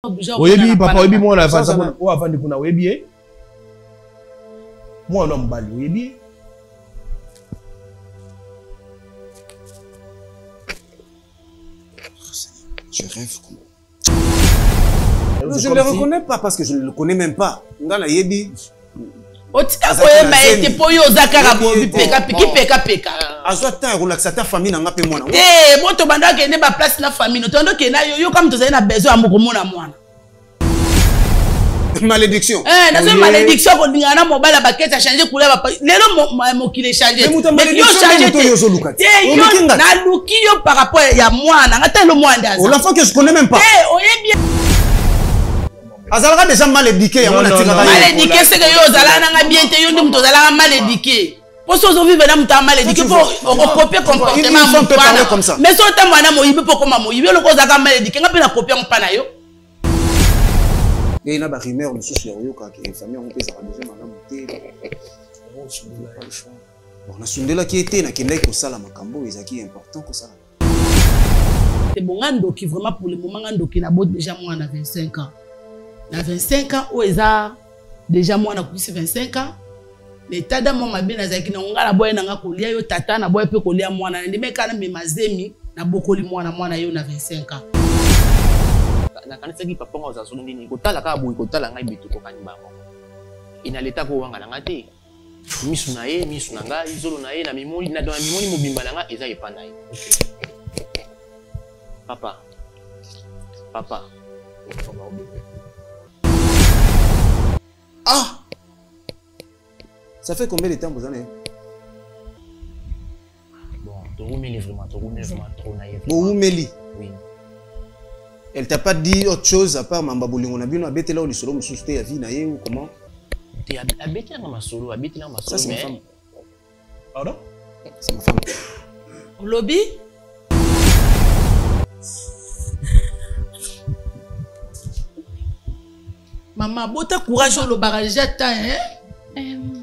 Oyebi papa oyebi moi na fasa o avandi kuna oyebi moi on mbali oyebi je rêve comme je ne le reconnais pas parce que je ne le connais même pas. Ngana yebi otika koyeba ete po yo zakara bo peka peka peka azwata relaxa ta famille na ngape mwana moto banda ke ne ba place na famille tondo ke na yo comme tozali na besoin amoko mona mwana malédiction na so malédiction ko ndingana mobala baketa changer couleur lelo mokile changer mais yo changer to yo zo lukati yo na luki yo par rapport ya mwana ngata le mwana oh l'enfant que je connais même pas oyebi azalaka déjà mal éduqué ya mwana tika mal éduqué c'est que yo zala na bien te yo ndim to zala mal éduqué pour so vivre na muta mal éduqué pour copier comportement comme ça mais so ta mwana moyibi pour comme moyibi le ko zaka mal éduqué ngapi na copier mpana yo et na ba rumeur le souci yo ka ke famille on pesa déjà madame te on a sondela qui était na kende ko sala makambo ezaki important ko sala c'est bon ngando qui vraiment pour le moment ngando qui na bot déjà moi na 25 ans na 25 ans où eza déjà moi na kusi 25 ans l'état de mon mabe na zaki na ngala boye na ngakolia yo tata na boye pe kolia mwana ndime kana me mazemi na bokoli mwana yo na 25 ans na kanisa ki papa ngo za solo ndini kotala ka boye kotala ngai bitu ko kani bango ina leta ko wanga na ngate misu na ye misu na ngai zolo na ye na mimoli na dona mimoli mobimba na nga eza epana ye papa ah ça fait combien de temps vous en avez bon Torumeli vraiment trop naïf Torumeli oui elle t'a pas dit autre chose à part mamba bolingo na bino abete là au solo mususte ya vie na ye ou comment tu abete na masolo abete na masolo mais femme pardon c'est ma femme au lobby maman bota courage le barrage ta maman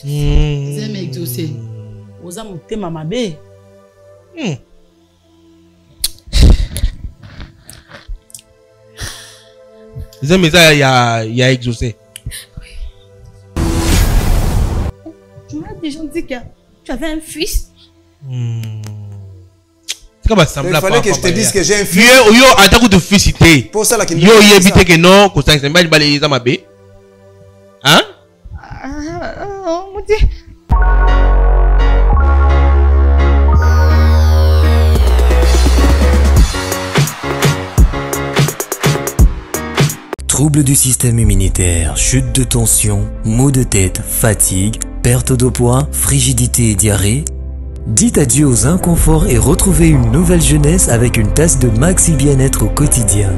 zeme exaucé oza mutema mabe zeme ça ya exaucé tu m'as déjà dit que tu avais un fils il fallait que je te dise que j'ai un fils. Yo, attends que tu féliciter. Pour ça, yo, éviter que non, que ça, c'est mal balayé dans ma baie. Hein? Oh mon Dieu. Troubles du système immunitaire, chute de tension, maux de tête, fatigue, perte de poids, frigidité et diarrhée. Dites adieu aux inconforts et retrouvez une nouvelle jeunesse avec une tasse de Maxi Bien-être au quotidien.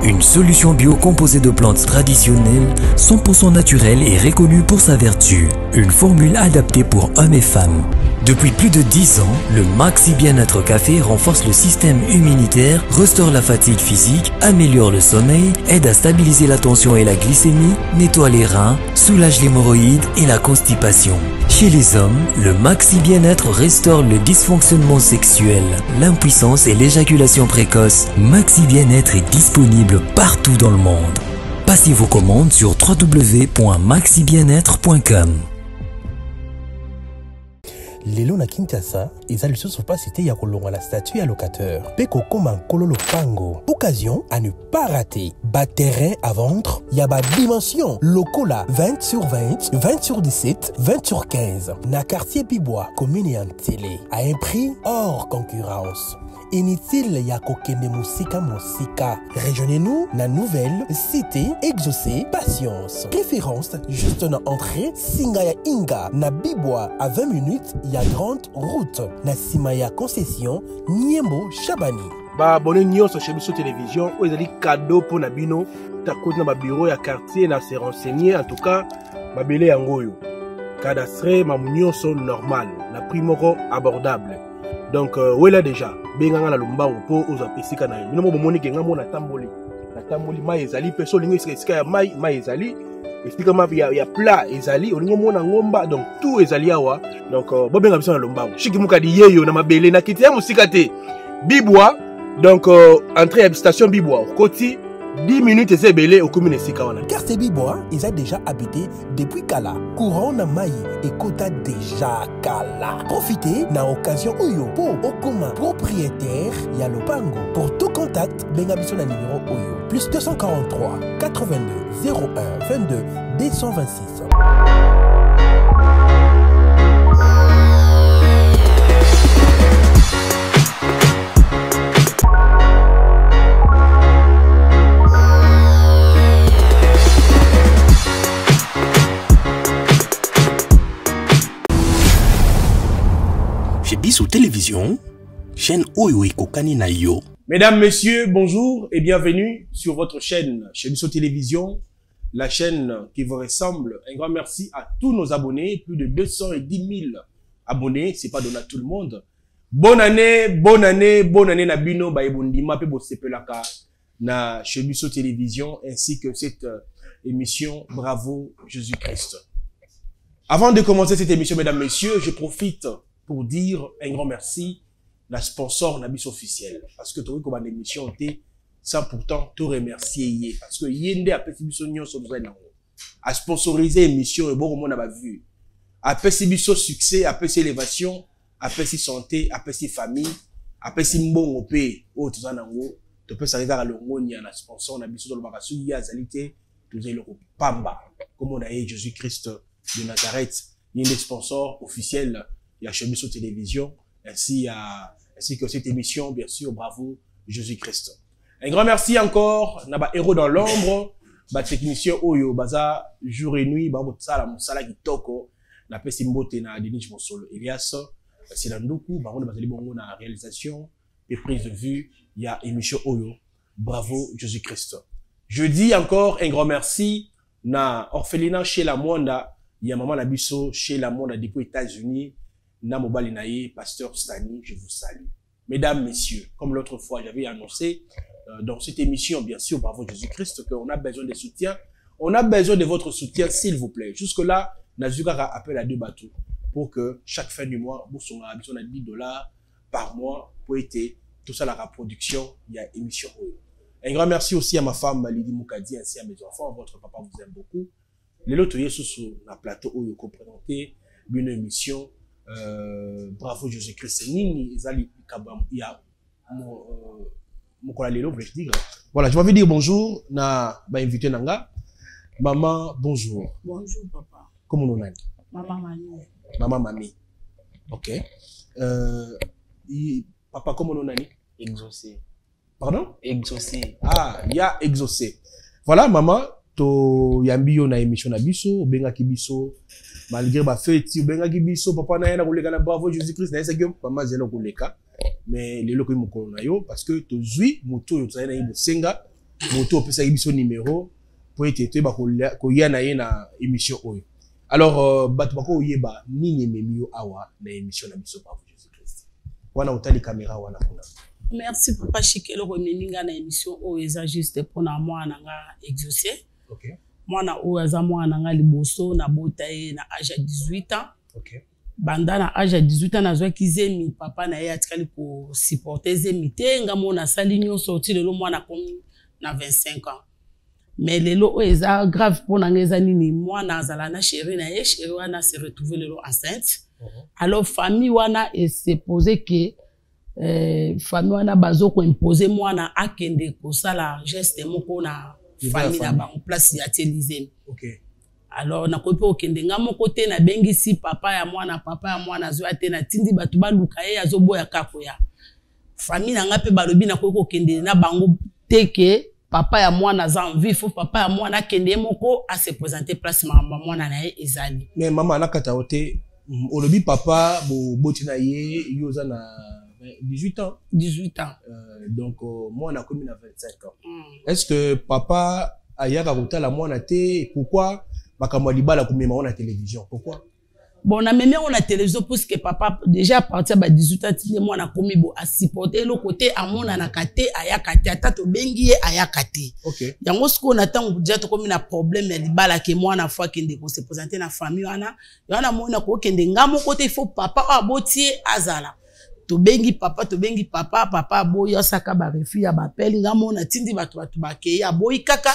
Une solution bio composée de plantes traditionnelles, 100% naturelle et reconnue pour sa vertu. Une formule adaptée pour hommes et femmes. Depuis plus de 10 ans, le Maxi Bien-être Café renforce le système immunitaire, restaure la fatigue physique, améliore le sommeil, aide à stabiliser la tension et la glycémie, nettoie les reins, soulage l'hémorroïde et la constipation. Chez les hommes, le Maxi Bien-être restaure le dysfonctionnement sexuel, l'impuissance et l'éjaculation précoce. Maxi Bien-être est disponible partout dans le monde. Passez vos commandes sur www.maxibienêtre.com. Lelo na Kinshasa, ils ont lisusu pas cité ya kolonga la statue à locateur. Peko koma kololo pango. Occasion à ne pas rater. Bas terrain à vendre, y a bas dimension. Locola 20 sur 20, 20 sur 17, 20 sur 15. Na quartier Pibois, commune et télé. À un prix hors concurrence. Inutile ya kokende musika. Rejoignez-nous na nouvelle cité exaucée patience. Préférence juste na entrée Singaya Inga na Bibois à 20 minutes ya grande route na Simaya concession Niembo Chabani. Ba abonné nyonso chez Biso télévision ou ezali cadeau pour na bino ta côté na ba bureau ya quartier na se renseigner en tout cas ba belé yango yo. Cadastre ma nyonso normal na prix moko abordable. Donc voilà déjà benganga na lumbango po oza pesika na yo mo bomoni ke ngamo na tamboli mai ezali pe so lingo esika ya mai ezali esika ma ya plat ezali olingo mona ngomba donc tout ezali awa donc bobenga biso na lumbango shiki mukadi yeyo na mabele na kiti ya musika te Bibois Donc, entrée à la station Bibois, côté 10 minutes, c'est belé au commune Sikawana. Car ces Bibois, ils ont déjà habité depuis Kala. Courant na Maï et Kota déjà Kala. Profitez na occasion Oyo pour Okoma propriétaire Yalopango. Pour tout contact, bengabiso na numéro Oyo. Plus 243 82 01 22 226. Sous télévision, chaîne Oyo et Kokani na yo. Mesdames, messieurs, bonjour et bienvenue sur votre chaîne Chebiso Télévision, la chaîne qui vous ressemble. Un grand merci à tous nos abonnés, plus de 210 000 abonnés, c'est pas donné à tout le monde. Bonne année, bonne année, bonne année na bino ba ebondima pe bo sepelaka na Chebiso Télévision ainsi que cette émission Bravo Jésus-Christ. Avant de commencer cette émission, mesdames, messieurs, je profite pour dire un grand merci la sponsor Nabis officiel parce que tu vois comme une émission était sans pourtant te remercier parce que yende a petit biso nyonso besoin à sponsoriser émission et bon monde a vu a petit biso succès a petit élévation a petit santé a petit famille a petit mbongo pe o tout ça nango tu peux s'arriver à l'ongoni à la sponsor Nabiso dans le barasu ya zalité tu sais le pamba comme on a Jésus-Christ de Nazareth il y a des sponsors officiels. Il y a Chebiso Télévision, ainsi que cette émission, bien sûr, Bravo Jésus-Christ. Un grand merci encore, Naba Héros dans l'ombre, ba technicien Oyo, baza jour et nuit, ba botsala musala kitoko, na pesi mbote na Denis Mosolo, Elias, Silanduku, ba on bazali bongo na réalisation et prise de vue, il y a émission Oyo, Bravo Jésus-Christ. Je dis encore un grand merci na orphelinat chez la Mwanda, il y a maman Nabiso chez la Mwanda depuis États-Unis. Namobali Naye, pasteur Stani, je vous salue. Mesdames, messieurs, comme l'autre fois, j'avais annoncé dans cette émission, bien sûr, Bravo Jésus-Christ, qu'on a besoin de soutien. On a besoin de votre soutien, s'il vous plaît. Jusque-là, Nazuka appelle à 2 bateaux pour que chaque fin du mois, on a besoin de $10 par mois pour aider tout ça, la reproduction, il y a émission. Un grand merci aussi à ma femme, Lydie Moukadi, ainsi à mes enfants. Votre papa vous aime beaucoup. Les autres, sur le plateau où vous présentez une émission. Bravo Jésus-Christ, Nini Zali Kabam, il y a mon collègue, je dis. Voilà, je vais vous dire bonjour, na ba invité nanga. Maman, bonjour. Bonjour papa. Comment on a? Maman Mami. Maman Mami. OK. Papa, comment on a? Exaucé. Pardon? Exaucé. Ah, il y a exaucé. Voilà, maman, to yambiyo na émission na biso, benga kibiso. Malgré ma fête, benga kibiso, papa na yena koleka na Bravo Jésus-Christ, na yesa gyo, mama zelo koleka. Mais les loko yimokolo na yo, parce que to zui, moto yo tsayena yibo senga, moto opesa kibiso numéro, pour être te ba koya na yena émission oyo. Alors, batu bako oyeba, nini memio awa na émission na biso Bravo Jésus-Christ. Wana utali caméra wana kuna. Merci papa Chikelo remeninga na émission oyo eza juste pour na moi nanga exaucer. OK. Mwana oyo aza mwana nga liboso na bota ye na âge ya 18 ans. OK. Banda na âge ya 18 ans nazwaki zemi papa na ye atikali ko supporter zemi te nga mona sali nyonso oti lelo mwana komi na 25 ans. Mais lelo oyo eza grave pona nga eza nini mwana azala na chéri na ye chéri wana se retrouver lelo enceinte. Alors famille wana et se poser que famille wana bazo ko imposer mwana akende ko sala geste moko na famille na ba en place ya Élysée. OK. Alors na kope okende nga moko te na bengisi papa ya mwana zo ate na tindi batu ba luka ye azoboya kakoya. Famille na nga pe balobi na kope okende na bango teke papa ya mwana za envie faut papa ya mwana kende moko a se présenter place mama mwana na ye ezali. Mais maman nakata ote olobi papa bo botina ye yoza na 18 ans. 18 ans. Donc, moi, on a commis à 25 ans. Est-ce que papa a yaka la moi na té pourquoi bakamwaliba la kumema on a télévision? Pourquoi? Bon, on a même on a télévision parce que papa déjà à partir de 18 ans tine moi na komi bo a supporter le côté à mon na kate ayakate atato bengi ayakate. OK. Yango ce qu'on attend déjà to komi na problème mais libala ke moi na fois kende ko se présenter na famille wana yana mona ko kende ngamo côté il faut papa abotie azala. tobengi papa papa boyi osaka ba refi ya bapeli ngamona tindi bato bakeye aboyi kaka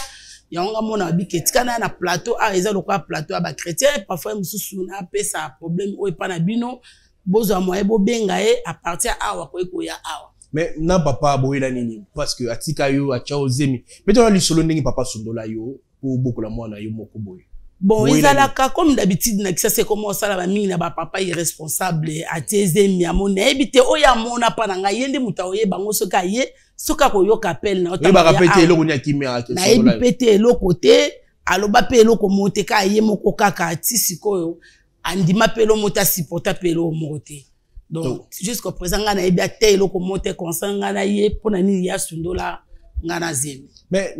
yango ngamona biketikana na plateau a eza lokwa plateau ba chrétien parfois mususu na pesa problème o epa na bino bozo moye bo benga e à partir awa ko ya awa mais na papa boyi la nini parce que atika yo acha ozemi peut-être li solo ndingi papa sondola yo pour beaucoup la mwana yo moko boyi. Bon, ils ont comme d'habitude, ça c'est comment ça la famille n'a pas papa irresponsable à tes amis à mon éviter oh ya mon a pas n'anga yende mutaoye bango soka ko yo kapel na ota ba répéter lo konya kimia na ebi pété lo côté aloba pe lo ko monter ka ye moko kaka tisiko yo andima pe lo mota supporta pe lo moté donc jusqu'au présent nga na ebi ate lo ko monter consanga na ye pona ni ya sundola nga na zemi mais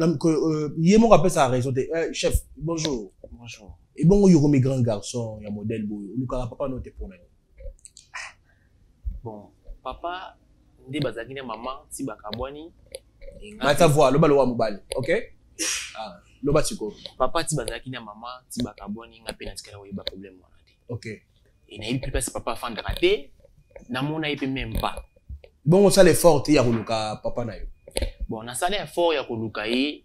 yé mon rappelle ça a raison chef bonjour. Bonjour. Et bon, il y a mes grands garçons, il y a modèle beau. Le papa non t'es pour nous. Bon, papa, ndi bazaki na maman, si bakabwani. Ma ta voix, le balo wa mobile, ok? Ah, le batiko. Papa ti bazaki na maman, si bakabwani nga pe na tikala wa ba problème wana te. Ok. Et na ipi pesa papa fanda raté, na mona ipi même pas. Bon, on sale l'effort ya koluka papa na yo. Bon, na sale effort ya koluka yi.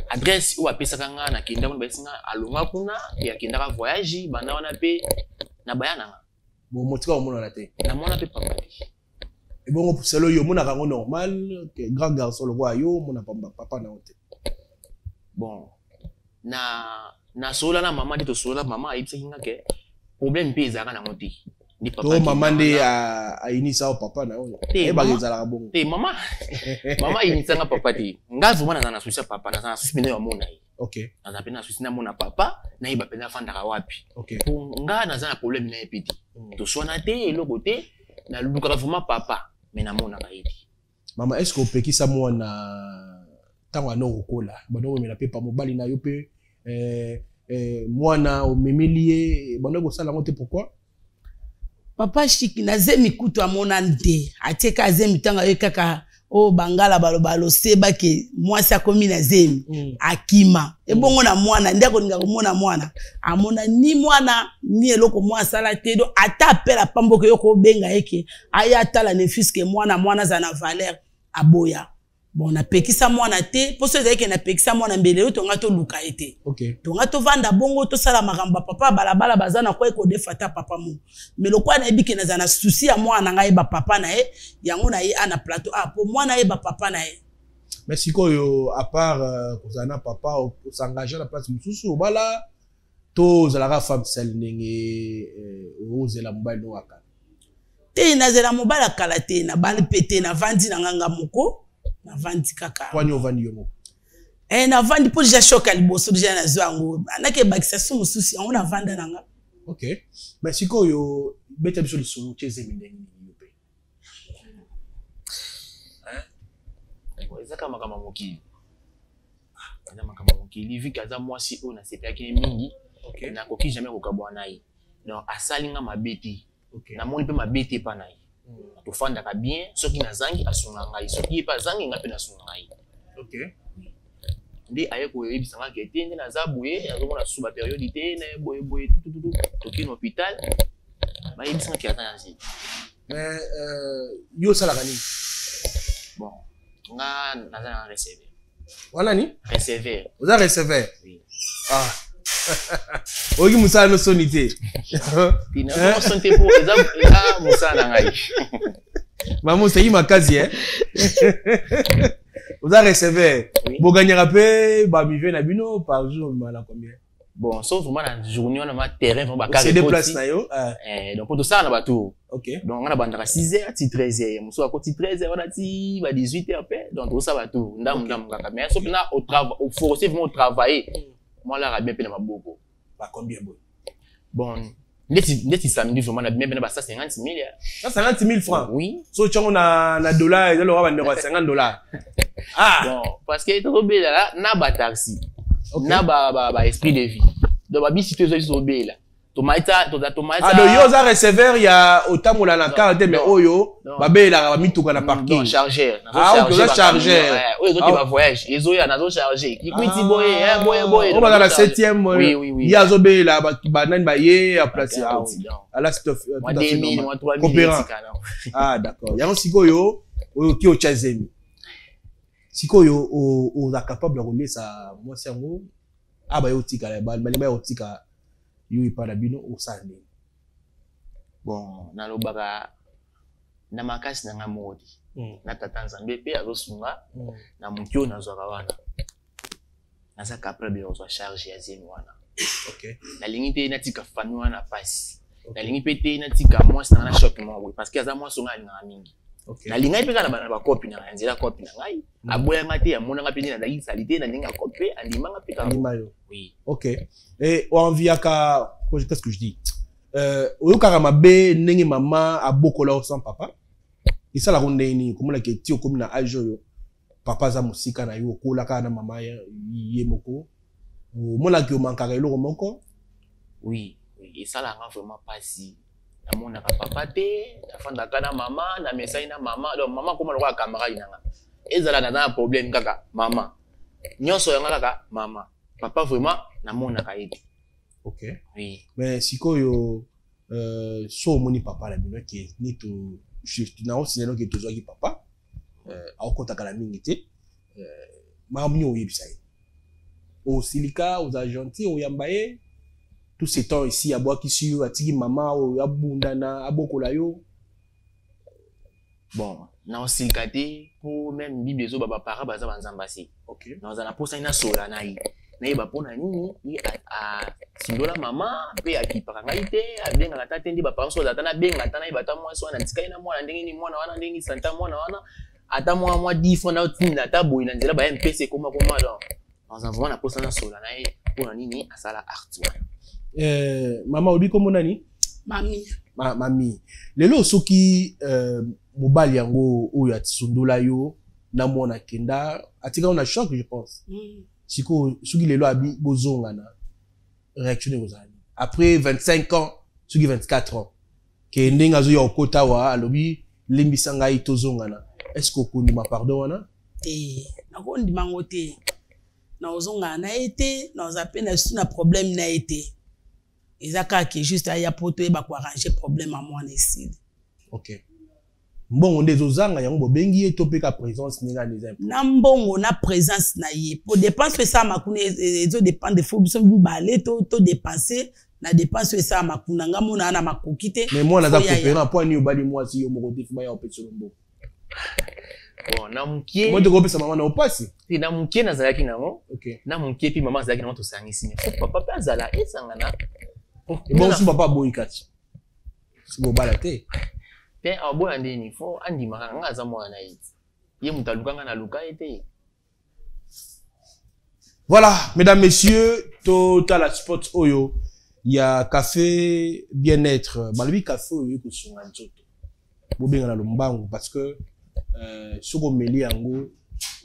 Adresse ou apesa kanga na kenda mona besinga alonga kuna ya kenda ka voyage banda wana pe na bayana bon motika o mona na te na mona pe papa et bon pour celo yo mona kango normal que grand garçon le voit yo mona papa na hote bon na sola na mama dito sola mama ayipsa kinga ke problème pe ezaka na ngoti ni papa to mama ndi a inisa o papa na yo e ba gezala bongo te mama mama inisa nga papa ti nga vraiment na susi papa na susi bino ya mona yi ok na pena susi na mona papa na iba pena fanda ka wapi ok nga na za na problème na epiti to sona te eloko te na luka vraiment papa mais na mona ka iti mama est-ce que opekisa mwana tango no kokola bano me na pe pa mobali na yo pe mwana o memilie bano ko sala ngote pourquoi papa chiki na zemi kutu amona nde ateka zemi tanga yo kaka o bangala balobalo seba ke mwasi akomi na zemi akima ebongo na mwana ndako ninga komona mwana amona ni mwana ni eloko mwa sala te do ata apela pamboke yo ko benga eke aya tala ne fiske mwana za na valeur aboya bon na pekisa mwana te poso ezaki na pekisa mwana mbele yo tonga to luka ete okay tonga to vanda bongo to sala makamba papa balabala bazana kwa ko defata papa mu melokwa na ebike na zana souci ya mwana ngai ba papa na ye yango na ye ana plateau a po mwana ye ba papa na ye merci ko yo à part kozana papa o s'engager na place mususu bala to zalaka femme sel ndenge ozela mobile no aka te na zela mobile kala te na bal pété na vandi na nganga moko na vandi kaka kwani ovandi yo moko na vandi po déjà choc aliboso déjà na zwango anake bakisa sumu susi on na vanda nanga okay mais siko yo beta biso lisolo cheze mindeni yo pe ezaka makama mokili na makama mokili vika za mwasi o na sepaki mingi okay na koki jamais kokabwa nayi donc asalinga mabeti okay na moni pe mabeti pa nayi to fanda ka bien soki na zangi asunga ngai soki pa zangi ngape na sunga ngai okay ndi ayeko yebisanga ke tende na zabuye nazomona suba periodité na boye tout toki na hôpital ba yebisanga ke atana nzi mais yo sala kani bon nga nazana recevoir wala ni recevoir oza recevoir oui ah oki musala no sonité tina no sonité po eza musala ngai maman c'est makazi oza recevoir bo gagnera pe ba mivé na bino par jour mala combien bon sauf vraiment na journée on a terrain vraiment ba carré de place na yo donc pour tout ça na bato OK donc on a bandaka 6h ti 13h muso ako ti 13h on a ti ba 18h pe donc tout ça bato ndam kaka mais sauf na au travail au forcer vraiment travailler moi là ra bien pe na maboko ba combien bon ndeti samedi vraiment na bien pe na ba 150 000 150 000 francs oui so tchango na dollar et le roi ba $50 ah bon parce que to bela là na ba taxi na ba esprit de vie donc ba bisi to zo bela tomaita Ah, donc yo za receveur ya otamola na carte mais oyo babela ba mituka na parking. Non, chargeur. Ah, ok, chargeur. Oui, ils ont voyage. Ils ont un chargé. Qui quittent boy. On va dans la 7e. Oui. Il y a zobé là ba nan ba ye à placer. À la stuff. Moi 2000, moi 3000. Ah, d'accord. Ya siko yo ki o chazemi. Siko yo o za capable de rouler ça moi c'est ngo. Ah ba yo tika la balle, ba yo tika yo ipana bino o sande. Bon, na lobaka na makasi na ngamodi. Na tata nzambe pe azosunga na mukyo na zwaka wana. Na za kapre be ozwa charge ya zemi wana. OK. Na lingi pe na tika fami wana pasi. Na lingi pe te na tika mwasi na shock mo parce que aza mwasi nga na mingi. OK. Na linga pe kana ba copy na nzela copy na ngai. Aboya ngati ya mona ngapi na dagi salite na ninga copy andima ngapi ka. Oui. OK. Et on vient ka qu'est-ce que je dis? Oyokaka mabe ndenge mama abokola sans papa. Et ça la ronde ni comme la keti comme na âge yo. Papa za musika na yo kola ka na mama ye moko. Mona ki o mankaka eloko moko. Oui, et ça la rend vraiment pas si. Na mona ka papa te, na fanda ka na mama, na mesai na mama, donc mama comme le camarade nanga. Ezala na un problème kaka mama. Nyonso yanga kaka mama. Papa vraiment na mona ka ete. OK. Oui. Mais sikoyo so moni papa la bino ki ni to juste na aussi no ki to zo ki papa akota kala mingi te mamni o yebisai. Au silika, aux agenti, au yambaye tout ce temps ici à bois qui sur atiki mama o abundana abokola yo. Bon, na silika te pour même bible zo baba para baza banzambasi. OK. Na za na posa ina sola na yi. Na yeba pona nini a sindola mama pe akipaka ngai te abenga na tate ndi ba parents so zatana benga tana yeba ta mwa so na ntika ina mwana ndenge ni mwana wana ndenge santa mwana wana ata mwa 10 fois na otinda ta boy na nzela ba MPC koma donc dans un vraiment na posa na sola na yi pona nini asala art wana. Mama obi komo nani? Mami. Mami. Lelo soki mobali yango oyo atisundula yo na mona kenda atika on a choc je pense. Siko soki lelo abi bozonga na réaction aux amis. Après 25 ans, soki 24 ans. Ke ndenga zo ya okota wa alobi limbisa ngai tozonga na. Est-ce que okundi ma pardon wana? Na kondi mango te. Na ozonga na été, na ozape na problème na été. Ezaka ki juste aya poto e ba ko arranger problème à moi ici. OK. Mbongo ndezo zanga yango bobengi e topeka présence ninga des impôts. Na mbongo na présence na ye. Pour dépenser ça makuna ezo dépend de faut biso balé to dépenser na dépense ça makuna ngamona na makokite. Mais moi na za coopérant point ni obali moi si yo moko defi ba ya opetso lombo. Bon, na mukie. Moi de kopesa mama na opasi. Ti na mukie na zalaki nango. OK. Na mukie pi mama zalaki nango to sangisi mais papa pa zala esangana. Et bon si papa boy kati. Si bo balate. Pe abo andeni fo andi makanga za mwana iti. Ye mutalukanga na luka ete. Voilà, mesdames, messieurs, total spot oyo. Il y a café bien-être. Malbi café oyo ko sunga nzoto. Bo benga na lombango parce que soko meli yango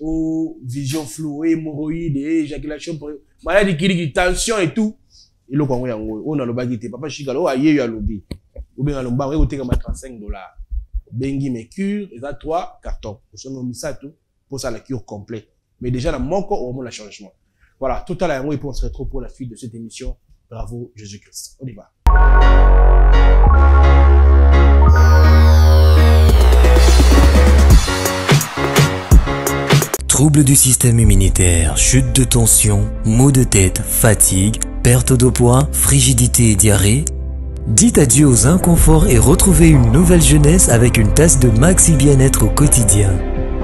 o vision floue, hémorroïde, éjaculation, maladie qui tension et tout. Il lo kongo yango on a lobaki te papa chikalo o aye yo alobi. Ou bien lombango ko teka ma $35. Bengi mes cures, et ça 3 cartons. Pour ça, on ça tout pour ça la cure complète. Mais déjà, là, mon corps, on a le changement. Voilà, total à et puis on se retrouve pour la suite de cette émission. Bravo, Jésus-Christ. On y va. Troubles du système immunitaire, chute de tension, maux de tête, fatigue, perte de poids, frigidité et diarrhée. Dites adieu aux inconforts et retrouvez une nouvelle jeunesse avec une tasse de Maxi Bien-être au quotidien.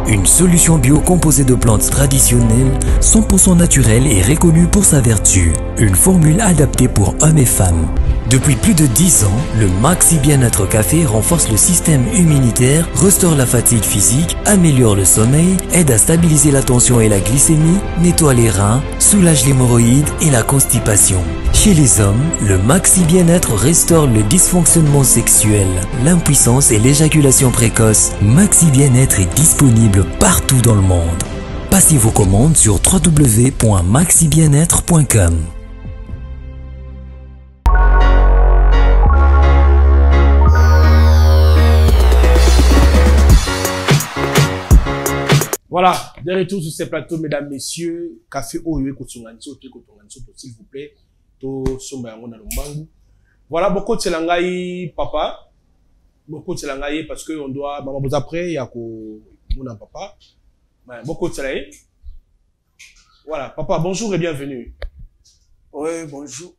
Une solution bio composée de plantes traditionnelles, 100% naturelle et reconnue pour sa vertu. Une formule adaptée pour hommes et femmes. Depuis plus de 10 ans, le Maxi Bien-être Café renforce le système immunitaire, restaure la fatigue physique, améliore le sommeil, aide à stabiliser la tension et la glycémie, nettoie les reins, soulage l'hémorroïde et la constipation. Chez les hommes, le Maxi Bien-être restaure le dysfonctionnement sexuel, l'impuissance et l'éjaculation précoce. Maxi Bien-être est disponible partout dans le monde. Passez vos commandes sur www.maxibienêtre.com. Voilà, de retour sur ces plateaux, mesdames, messieurs. Café Oyo Kotunganso, s'il vous plaît. To Somba Yango na Lombangu. Voilà, beaucoup de langai papa. Beaucoup de langai parce que on doit, maman vous après, il y a mon papa. Beaucoup de langai. Voilà, papa, bonjour et bienvenue. Oui, bonjour.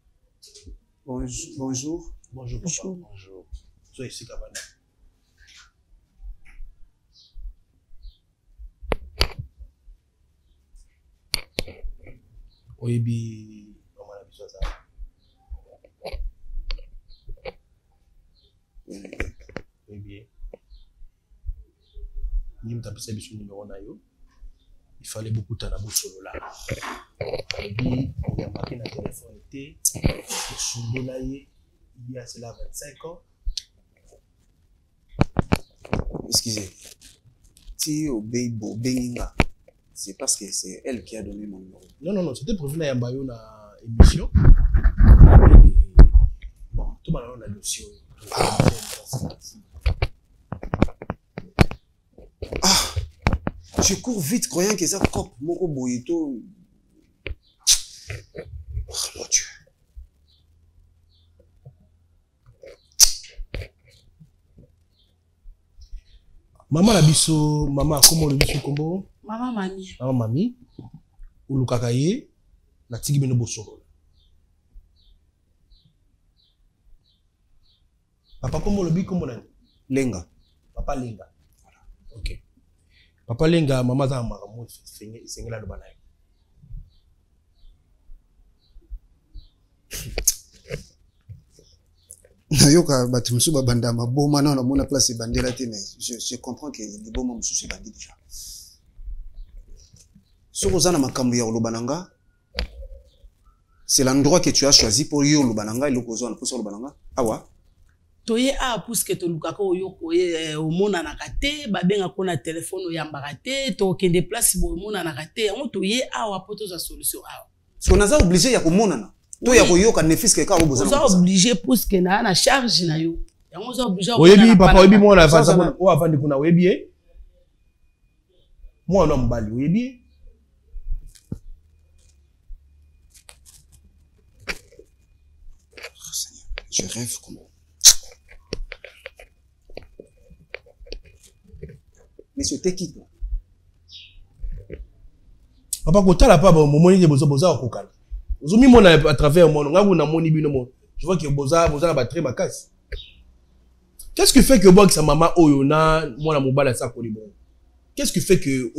Bonjour. Bonjour, papa. Bonjour. Soyez ici, Kabana. Oyebi, comment on a besoin de ça? Oyebi. Il m'a tapé sur numéro nayo. Il fallait beaucoup de temps à solo là. Oyebi, il a marqué dans le téléphone était le il y a cela 25 ans. Excusez. Si au Beibo Beninga, c'est parce que c'est elle qui a donné mon numéro. Non, c'était prévu dans Yambayo na émission. Bon, tout le monde a le dossier. Ah, je cours vite, croyant que ça cop, mon boyito. Oh mon Dieu. Maman la biso, maman comment le biso combo? Maman Mami. Maman Mami. Ulukakaye, na tigi beno bosoro. Papa comment le biso combo nani? Lenga. Papa Lenga. Voilà. Ok. Papa Lenga, maman za maramu sengela lo banaye. Nayoka batu musu babanda maboma na mona place bandela te mais je comprends que les boma musu c'est bandit déjà. Soko na makambo ya lobananga, c'est l'endroit que tu as choisi pour yo lobananga et lokozo na pour lobananga. Awa. Toye a puisque to lukaka oyo koye omona na kate ba benga ko na téléphone oyambaka te to kende place bo omona na kate yango toye awa poto za solution awa. So naza obligé ya komona na. To ya koyoka nefis ke ka oboza. Oza obligé puisque na charge na yo. Yango oza obligé. Oyebi papa oyebi moi la vasa o avandi kuna oyebi. Moi no mbali oyebi. Je rêve comment. Mais c'était qui toi? Papa kotala pa ba momoni de boza okokala. Ozumi mona à travers mon ngabu na moni bino mo. Je vois que boza ba très makasi. Qu'est-ce qui fait que boa que sa maman oyo na mona mobala sa ko libo? Qu'est-ce qui fait que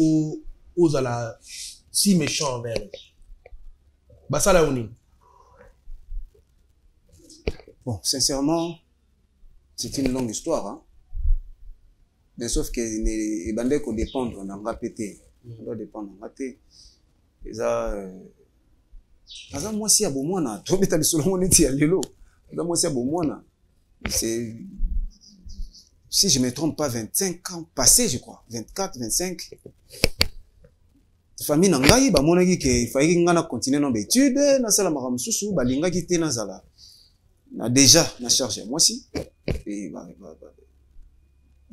ozala si méchant envers elle? Basala oni. Bon, sincèrement, c'est une longue histoire, hein. Mais sauf que les bandits qu'on dépendre, on a pété. On doit dépendre, on a pété. Et ça, moi si à Bomona, tu vas sur le monde et l'élo. Moi si à Bomona, c'est, si je ne me trompe pas, 25 ans passés, je crois, 24, 25. Famille Nangaï, bah mon ami qu'il fallait qu'on continue nos études, na sala maram susu, bah linga qui était na sala. Na déjà na charge moi aussi et bah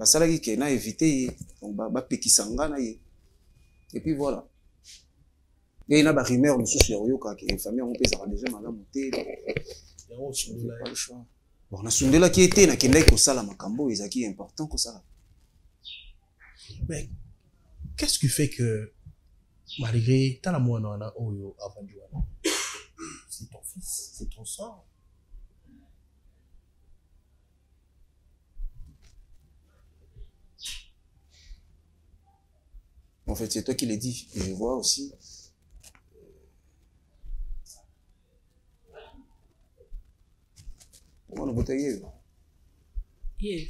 ça là qui na évité donc bah pekisanga na et puis voilà et na ba rumeur nous sur yoka que famille on peut ça déjà madame monter bon na sundela qui était na kenda ko sala makambo ezaki important ko ça. Mais qu'est-ce qui fait que malgré tant la moi na oyo avant du c'est ton fils, c'est ton sang. En fait, c'est toi qui l'as dit. Et je vois aussi. On a bouteillé. Yeah.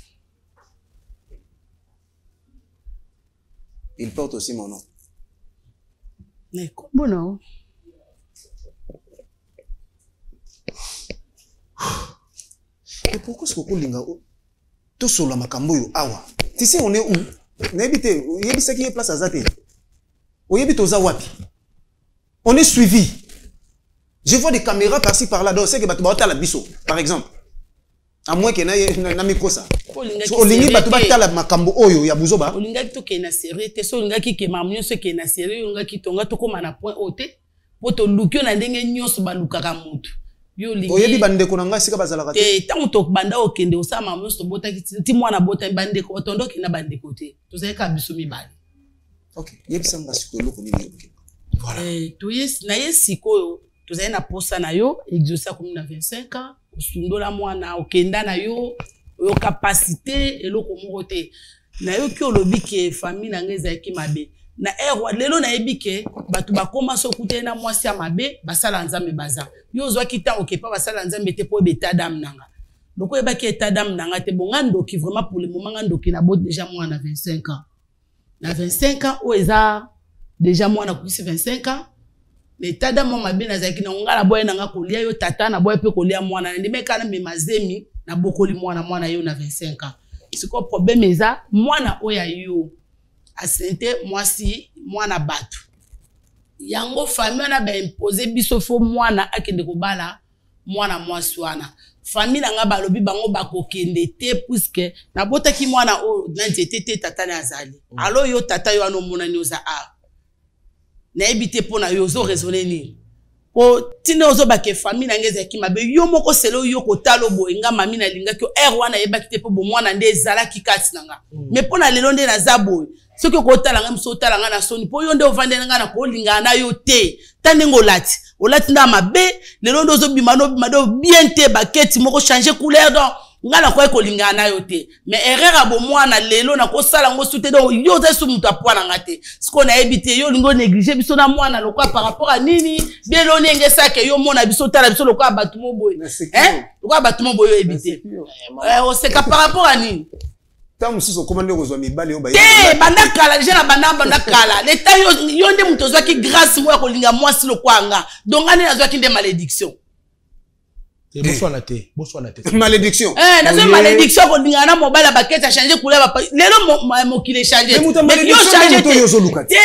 Il porte aussi mon nom. Mais comment non? Mais pourquoi ce qu'on linga tout sur la makambo yo awa? Tu sais on est où? N'habitez, il y a qui est place à Zate. On est suivi. Je vois des caméras par-ci par-là. Donc c'est que tu vas la biso, par exemple. à moins que na mikosa olingi bato batala makambo oyo ya buzoba olingaki to ke na série te so olingaki ke mamunyo ke na série olingaki tonga to koma na point ote poto lukio na ndenge nyonso balukaka mutu yo lingi oyebi bandeko na ngai sika bazalaka te tango to banda okende osala mamunyo to botaki ti mwana bota bandeko otondoki na bandeko te tozalaka biso mibale. OK yebisa nga sikolo ko nini voilà to yes na yesiko tozali na posa na yo exaucer comme na 25 ans osundola mwana okenda na yo yo capacité eloko moko te na yo ki olobi ke famille na ngeza ki mabe na erwa lelo na yebike batu bakoma so kute na mwasi ya mabe basala nzambe baza yo zwa kita okepa basala nzambe te po beta dame nanga loko yebaki eta dame nanga te bonga ndoki vraiment pour le moment nga ndoki na bote déjà moi na 25 ans na 25 ans o eza déjà moi na kuisi 25 ans les tada mama bien azaki na ngala boye na ngakolia yo tata na boye pe kolia mwana ndime kana me mazemi na bokoli mwana yo na 25 ans siko problème eza mwana oya yo asente mwasi mwana batu yango famille na ba imposer biso fo mwana akende kobala mwana mwasi wana famille nga balobi bango bakokende te puisque na botaki mwana o na nzete te tata na azali alo yo tata yo anomona ni oza a na ebité pona yo zo raisonner ni po tine ozo bake famille na ngeza ki mabe yo moko selo yo ko talo bo nga mami na linga ki wana yebaki te po bo mwana nde ezala ki kati nanga mais pona lelo nde na zabo soki ko tala nga mso tala nga na soni po yo nde ovande nga na ko linga na yo te tande ngolati olati na mabe lelo ndo zo bimano bimado bien te baketi moko changer couleur donc ngala kwa ko linga na yo te mais erreur abo mwana lelo na ko sala ngo sute do yo za su mutu apwana ngate siko na ebite yo lingo négliger biso na mwana lokwa par rapport à nini belo nenge sake yo mona biso tala biso lokwa batumo boy lokwa batumo boy yo ebite on sait ka par rapport à nini ta musiso komande kozwa mibale yo ba te banda kala déjà na banda kala l'état yo nde mutu zwa ki grâce mo ko linga mwasi lokwa nga donc ane azwa ki nde malédiction. Bonsoir malédiction. Na so malédiction ko dingana mobile ba kete a changer couleur ba lelo mo kile changer. Mais yo changer to yo zo lukati.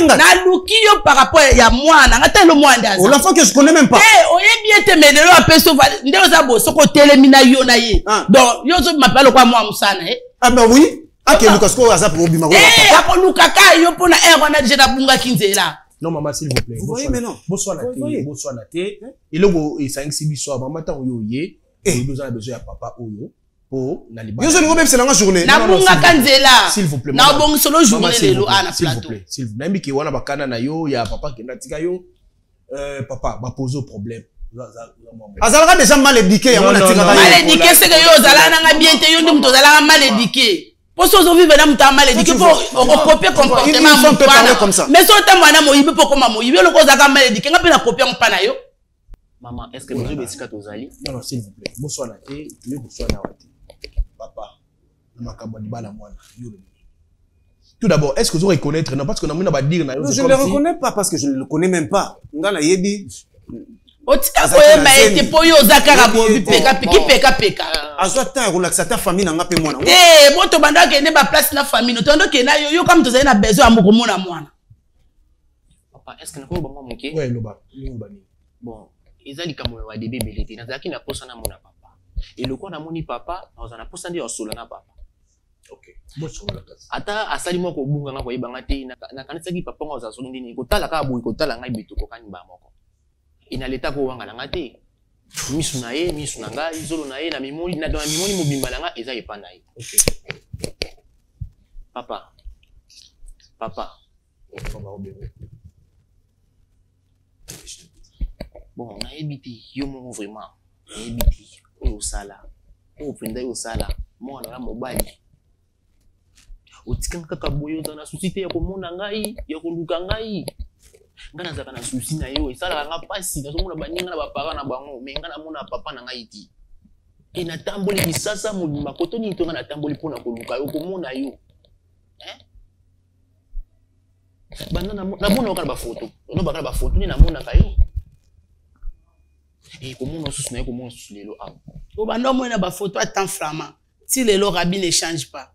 Na luki yo par rapport ya mwana ngata le mwanda. Oh l'enfant que je connais même pas. Oye bien te mais lelo apeso nde oza bo soko telemina yo na ye. Donc yo zo m'appelle quoi moi musana Ah ben oui. Ah que Lucas ko aza pour bima ko. Apo lukaka yo pona wana déjà na bunga kinzela. Non, maman, s'il vous plaît. Vous voyez, mais non. Bonsoir, Naté. Bonsoir, Naté. Et là, il s'est inscrit sur maman, tant que yé. Et nous avons besoin de papa, oyo. Pour Naliba. Yo, je ne même c'est la journée. Na bunga kanzela. S'il vous plaît. Na bon solo journée lelo na plateau. S'il vous plaît. S'il vous plaît. Nami ki wana bakana na yo, ya papa qui natika yo. Papa, va poser problème. Azalaka déjà mal éduqué, ya mona tika. Mal éduqué, c'est que yo zala na bien te yo ndim to zala mal éduqué. Pour ceux qui vivent dans le mal éduqué, pour copier comportement comme ça. Mais si on t'a dit moïbe pour comment moïbe le cause à mal éduqué, on peut la copier en panayo. Maman, est-ce que vous avez des aux alliés? Non, s'il vous plaît. Bonsoir Naté, bonsoir Naté. Papa, tout d'abord, est-ce que vous reconnaître non parce que nous pas dire non, je ne le reconnais pas parce que je ne le connais même pas. Ngana yebi otika koye ba ete poyo zakara bobi peka azwata relaxata famille na ngape mwana moto banda ke ne ba place na famille tondo ke na yo comme tozali na besoin ya moko mona mwana papa est-ce que nako bango moké ouais loba bon ezali kamwe wa débé belete nazaki na posa na mona papa et le quoi na moni papa na posa ndi osolo na papa OK bonsoir ata asali moko bunga ngako yebanga te na kanisaki papa ngo za solo ndini kotala ka boyi kotala ngai bitu kokani ba moko ina leta ko wanga nanga te misu na ye misu na ngai zolo na ye na mimoli na dans mimoli mobimba nanga eza epanda ye OK papa bon na ebiti yo mo vraiment na ebiti o sala o penda yo sala mo na mobali otikanga kaka boyo na société ya komona ngai ya koluka ngai ngana zaka na souci na yo esala nga pasi na somona baninga na bapara na bango mais ngana mona papa na ngai ti et na tamboli bisasa mobimba kotoni to ngana tamboli pona koluka yo komona yo banda na mona okala ba photo no bakala ba photo ni na mona kayo et komona susu na yo komona susu lelo a o banda mona ba photo à temps flamand si lelo rabi ne change pas.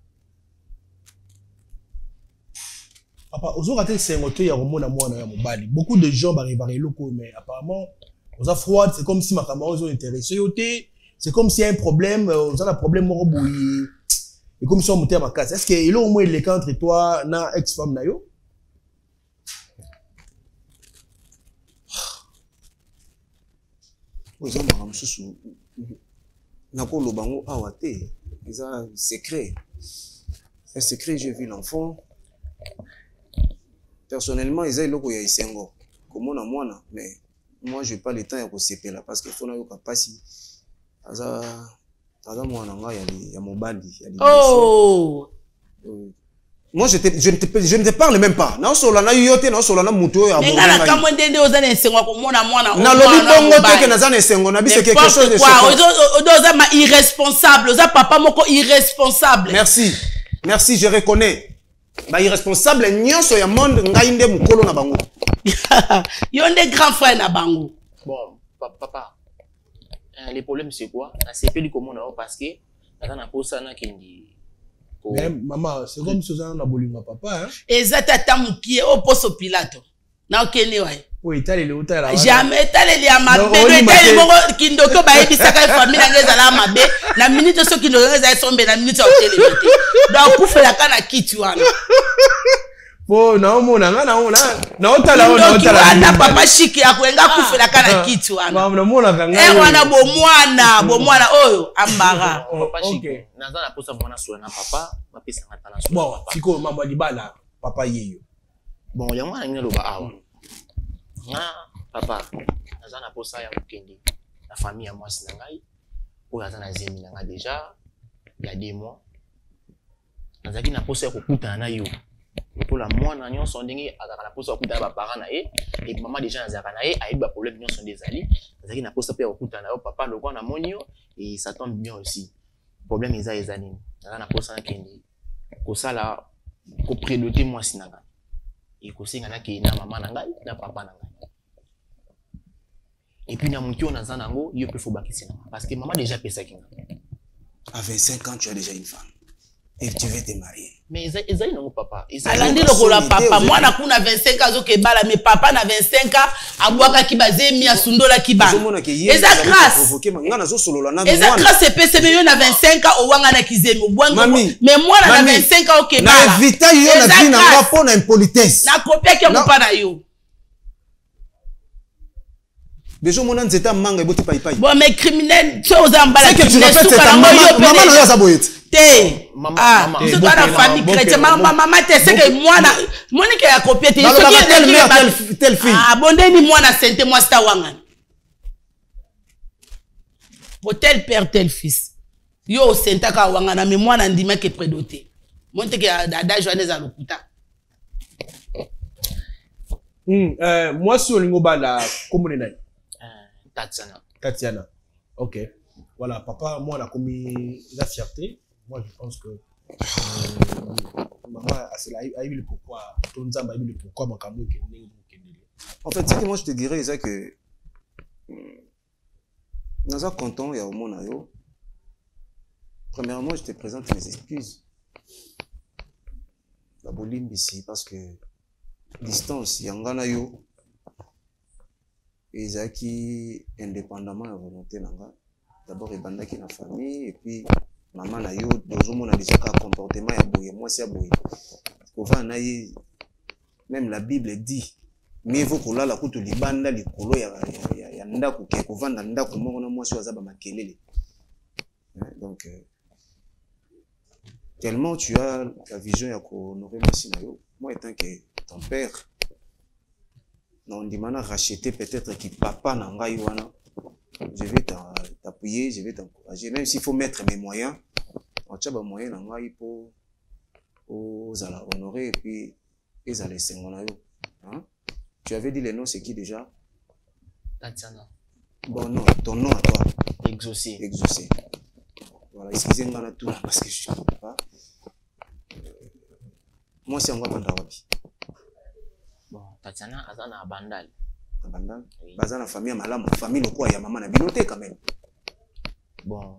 Papa, aux autres c'est un côté ya romona mwana ya mobali. Beaucoup de gens arrivent à loko mais apparemment aux froide, c'est comme si ma camarade ont intéressé yoté, C'est comme s'il y a un problème, on a un problème et comme si on montait à ma casse. Est-ce qu'il y a au moins les cas entre toi et ex-femme nayo? Aux hommes, Nako Lobango Awate, ils ont un secret. Un secret, j'ai vu l'enfant. Personnellement, ils ont le logo Yaïsengo. Comme on a moi, mais moi, je n'ai pas le temps de se là parce qu'il faut que passer. Oh! Moi, je ne te parle même pas. Non, solana yote, non, solana muto ya bongo. Ngana kamwende ozana esengo ko mona mwana. Na lobi bongo te ke nazana esengo na biso quelque chose de choquant. Oza ma irresponsable, oza papa moko irresponsable. Merci. Merci, je reconnais. Ba irresponsable nyonso ya monde ngai nde mukolo na bango. Yo nde grand frère na bango. Bon, papa. Le problème c'est quoi? C'est pas du commun parce que nazana posa na kendi. Mais maman, c'est comme si on a bolinga papa, hein? Ezata mukie o poso pilato. Na okene wa. Oui, tali le utala. Jamais tali le amabe, tali bongo kindoko ba ebisaka famille ngeza la mabe. Na minute so kindoko ngeza sombe na minute hôtel limité. Donc kufela kana kiti wana. Po na omona na otala na papa shiki akwenga kufela kana kiti wana. Mama na mona kanga. Wana bomwana oyo ambara. Papa shiki. Nazana posa mwana so na papa, mapesa ngata na so. Bon, siko mama libala papa yeyo. Bon, ya mwana ngelo ba awa. Papa, nazana posa ya mukende. La famille ya mwasi na ngai. Oyo azana zemi na nga déjà il y a 2 mois. Nazaki na posa ya kokutana na yo. Pour mwana nyonso ndenge azaka na posa ya kokutana ba parents na ye et maman déjà azaka na ye ayebi ba problème nyonso ndezali. Nazaki na posa pe ya kokutana na yo papa lokwa na monio et ça tombe bien aussi. Problème eza nini? Nazana posa na kendi. Kosala ko prédoter mwasi na nga. Et kosenga na ke na maman na ngai na papa na ngai. Et puis, il faut bakisi parce que maman déjà pesa kinga. À 25 ans, tu as déjà une femme. Et tu veux te marier. Mais ils non papa. Alandi lokola papa. Moi na kuna 25 ans zo ke bala mais papa na 25 ans abwaka ki bazemi asundola ki bala. Eza grâce. Eza grâce pesa me yo na 25 ans owanga na kizemi obwango. Mais moi na 25 ans ke bala. Na vita yo na vie na ngapo na impolitesse. Na kopia ke mopa na yo. Déjà mon an zeta manga eboti pai pai. Bon mais criminel, tu os emballé. C'est que tu répètes c'est ta maman na yo za boyet. Maman, tu dois la famille chrétienne. Maman te c'est que moi na monique ya copier te. Telle fille. Ah bon ni moi na sente moi sta wanga. Pour tel père tel fils. Yo senta ka wanga na mais moi na ndima ke prédoté. Monte ke ada Joannès à lokuta. Moi si olingo bala komone nai. Tatiana. Ok. Voilà, papa, moi, on a commis la fierté. Moi, je pense que maman a eu le pourquoi. Tonzamba a eu le pourquoi. En fait, ce que moi, je te dirais, c'est que nous sommes contents, il y a au monde. Premièrement, je te présente mes excuses. La boline ici, parce que distance, il y a un gana yo. Et qui indépendamment de la volonté d'abord il banda qui na famille et puis maman na yo dozomo na déjà comportement ya boye moi c'est boye ko na même la Bible dit mieux vaut kola la kutu libanda likolo ya ndako ke ko vanda ndako moko na moi azaba makelele donc tellement tu as la vision ya ko honorer merci na yo moi étant que ton père non, on demande à racheter peut-être qui papa n'engaille wana. Je vais t'appuyer, je vais t'encourager. Même s'il faut mettre mes moyens, on tient des moyens n'engaille pour honorer et puis ils allaient s'engager. Tu avais dit les noms, c'est qui déjà? Tatiana. Bon non, ton nom à toi. Exaucé. Exaucé. Voilà, excusez-moi tout parce que je ne sais pas. Moi c'est en Guadeloupe. Bon, Tatiana azana abandal. Abandal. Bazana famille malamu, famille lokwa ya maman na binoté quand même. Bon,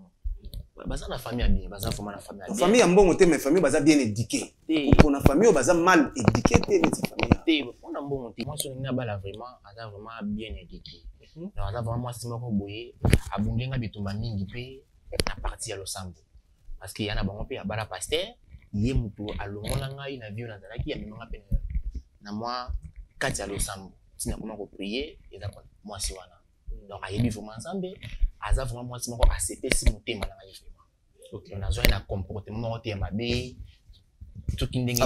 bazana famille bien, bazana famille bien. Famille mbongo te mais famille baza bien éduquée. Pour na famille baza mal éduquée te les famille. On a bon monté. Moi, sur le Nabala, vraiment, elle a vraiment bien éduqué. Donc, elle a vraiment, moi, c'est moi qui boyé. À Bungenga, Bitumba Mingi, à partir à l'Osambo. Parce qu'il y en a bon, à Bala Pasteur, il y a mutu à l'Omolanga, il y a vu dans la qui a mis mon appel. Na moi, quand à l'Osambo, si n'a comment prier, et là, moi, c'est voilà. Donc, il y a eu vraiment ensemble. Elle a vraiment, moi, c'est moi qui a accepté si mon thème, ok, on a besoin d'un comportement, à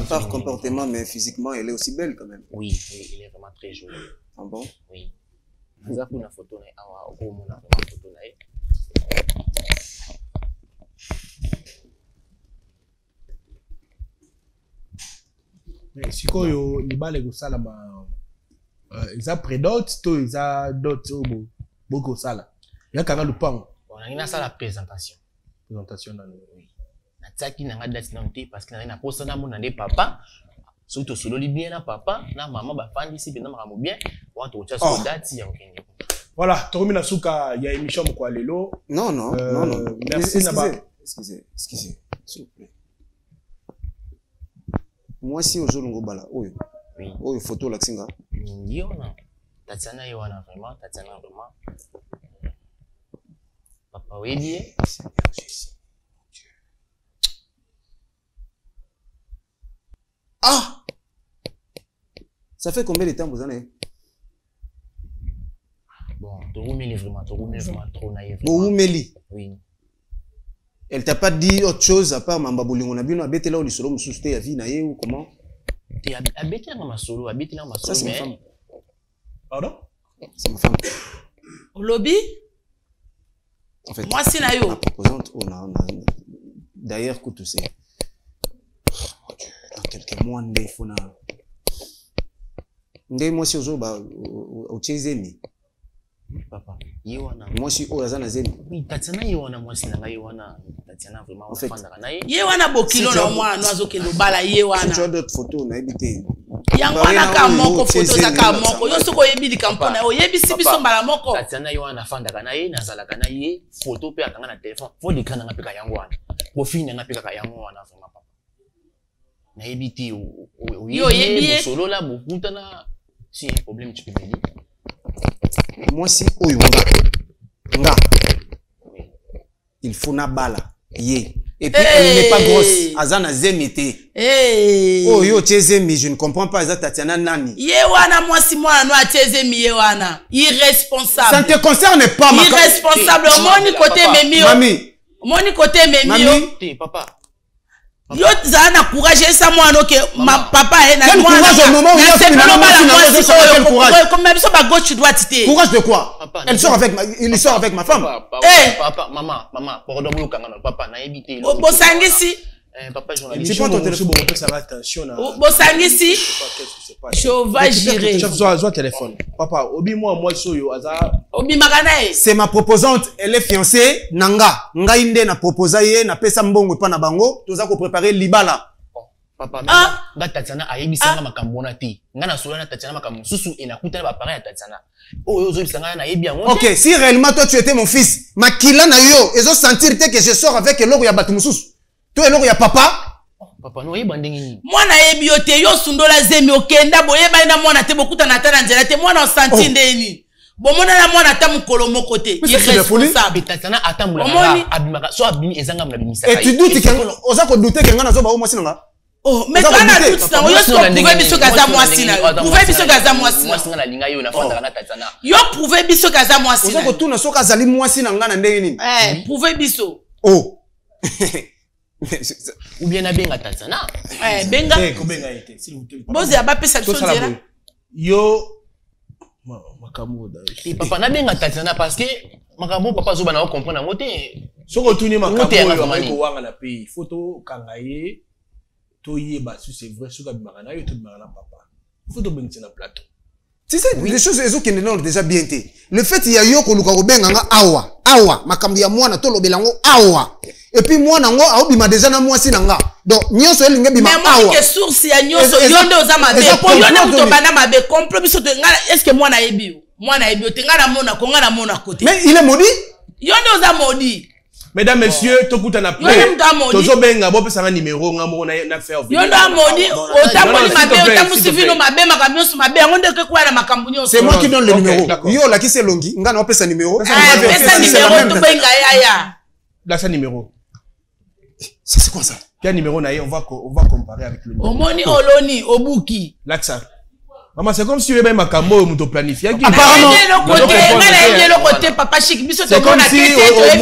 part comportement, mais physiquement, elle est aussi belle quand même. Oui, elle est vraiment très jolie. Ah bon? Oui. On a une photo, si koyo libale kosala ma eza prédote to eza dot boko sala ya kanga lupango on a une salle présentation dans oui na tsaki na ngada tinonté parce que na posa na mona ne papa surtout solo li bien na papa na maman ba fandi si bena maramu bien wa to tsa so date ya okende voilà to mina suka ya émission mko lelo non merci naba excusez s'il vous plaît. Moi si ozolongo bala oyo oui oyo photo la kinga yona Tatiana yona vraiment Tatiana vraiment papa oui ah ça fait combien de temps vous en avez bon tu remets vraiment trop naïf oui elle t'a pas dit autre chose à part mamba bolingo na bino abete là au lisolo mususte ya vie na ye ou comment tu abete na masolo abete na masolo ça c'est ma femme pardon c'est ma femme au lobby en fait moi c'est na yo la proposante on a d'ailleurs que tout c'est dans quelques mois ndé fona ndé moi si ozo ba au chezemi papa yewana moi si Orazana zemi oui Tatiana yewana moi si nanga yewana Tatiana vraiment fanda kana ye yewana bokilo na moi no azokendo bala yewana si tu as d'autres photos na ebité yango na ka moko photo za ka moko yo soko yebi likampo na yo yebi si biso mbala moko Tatiana yewana fanda kana ye nazala kana ye photo pe akanga na téléphone faut l'écran nga peka yango wana profil nga peka yango wana vraiment papa na ebité yo yebi solo la bokuta na si un problème tu peux me dire moi si oyo nga il faut na bala ye et puis elle n'est pas grosse azana zemité oyo chezemi je ne comprends pas za Tatiana nani ye wana moi si moi no chezemi ye wana irresponsable ça ne te concerne pas ma irresponsable moni côté memi mami moni côté memi yo papa yo za na courage ça moi no que ma papa est na moi au moment où comme même ça ba gauche droite té courage de quoi elle sort avec il sort avec ma femme papa maman pardon vous kanga papa na ebité bo sangisi papa journaliste c'est pas ton téléphone bon ça va attention là bo sangisi je vais gérer chef zo téléphone papa obi moi soyo aza obi magana c'est ma proposante elle est fiancée nanga ngai nde na proposa ye na pesa mbongo pa na bango toza ko préparer libala papa nga Tatiana ayebisanga makambo na ti nga na solo na Tatiana makambo susu enakuta ba parents ya Tatiana oyo ozobisanga na yebi yango OK si réellement toi tu étais mon fils makila na yo ezo sentir que je sors avec eloko ya batu mususu to eloko ya papa papa no yeba ndenge ni mwana yebi yo te yo sundola zemi okenda boyeba na mwana te bokuta na tana nzela te mwana osanti ndeni bomona na mwana ta mukolo moko te irresponsable Tatiana atambula abimaka so abimi ezanga mna bimisa et tu doutes que oza ko douter que ngana zo ba o mwasi nanga oh mais toi na doute na yo so prouver biso kaza mwasi na prouver biso kaza mwasi na linga yo na fanda na Tatiana yo prouver biso kaza mwasi oza ko tuna so kazali mwasi na ngana ndenge nini prouver biso oh ou bien na benga Tatiana benga ko benga été s'il vous plaît boze aba pesa biso ndira yo makambo da papa na benga Tatiana parce que makambo papa zo bana comprendre ngote soko tuni makambo ko wanga na pays photo kangaye to yeba si c'est vrai suka bimaka yo to bimaka na papa photo bengti na plateau tu sais les choses ezo qui ne déjà bien été le fait il y a yo ko luka ko benga nga awa makambo ya mwana to lobelango awa et puis mwana ngo aobima déjà na mwasi nanga donc nyonso elinga bima awa mais moi que source ya nyonso yonde oza mabe po yonde muto bana mabe compromis to ngala est-ce que mwana yebi yo te ngala mona ko ngala mona côté mais il est maudit yonde oza maudit Mesdames, messieurs, tout le monde a benga, bon, c'est un numéro, on a fait. C'est moi qui donne le numéro. Yo, là, qui c'est Longi? On a fait un numéro. Là, c'est un numéro. Ça, c'est quoi ça? Quel numéro on va comparer avec le numéro. Omoni, Oloni, Obuki. Là, ça. Maman, c'est comme si tu avais ma cambo ou ton planifié. Apparemment. Papa chic. C'est comme si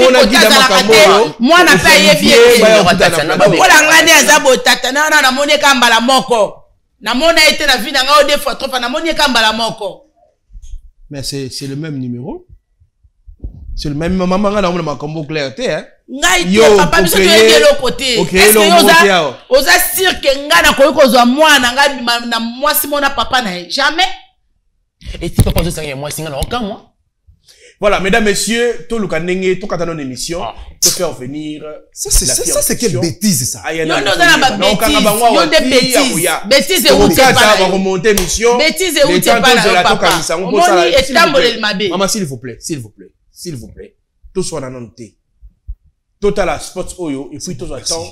on a dit dans ma cambo. Moi, n'a pas yébié. Voilà, ngane azabo tata. Non, non, na moni kambala moko. Na moni a été la vie, na ngao des fois trop. Na moni kambala moko. Mais c'est le même numéro. C'est le même maman, on a ma combo clarté, hein. Yo, papa, biso de l'autre côté. Est-ce que osa cirque ngana ko kozwa mwana ngabi na mwasi mona papa na jamais. Et si papa zo moi singana aucun moi. Voilà, mesdames, messieurs, tout le canenge, tout quand on émission, te faire venir. Ça c'est quelle bêtise ça. Non, non, non, des bêtises. Bêtises et où tu pas remonter émission. Bêtises et où tu pas papa. Moni et tambolel mabe. Maman, s'il vous plaît, s'il vous plaît, s'il vous plaît. Tout soit dans notre thé. Total Sports Oyo, et puis tout attend.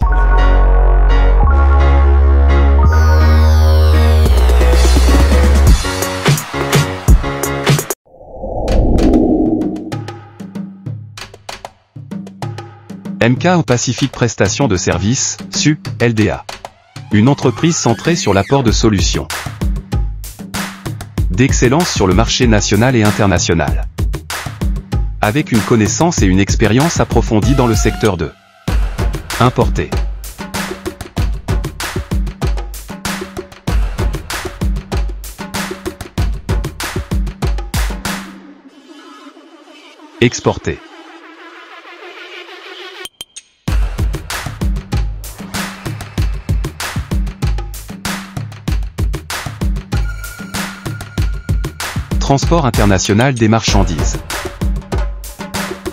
MK au Pacifique Prestation de Services, SUP, LDA. Une entreprise centrée sur l'apport de solutions d'excellence sur le marché national et international. Avec une connaissance et une expérience approfondie dans le secteur de importer, exporter, transport international des marchandises.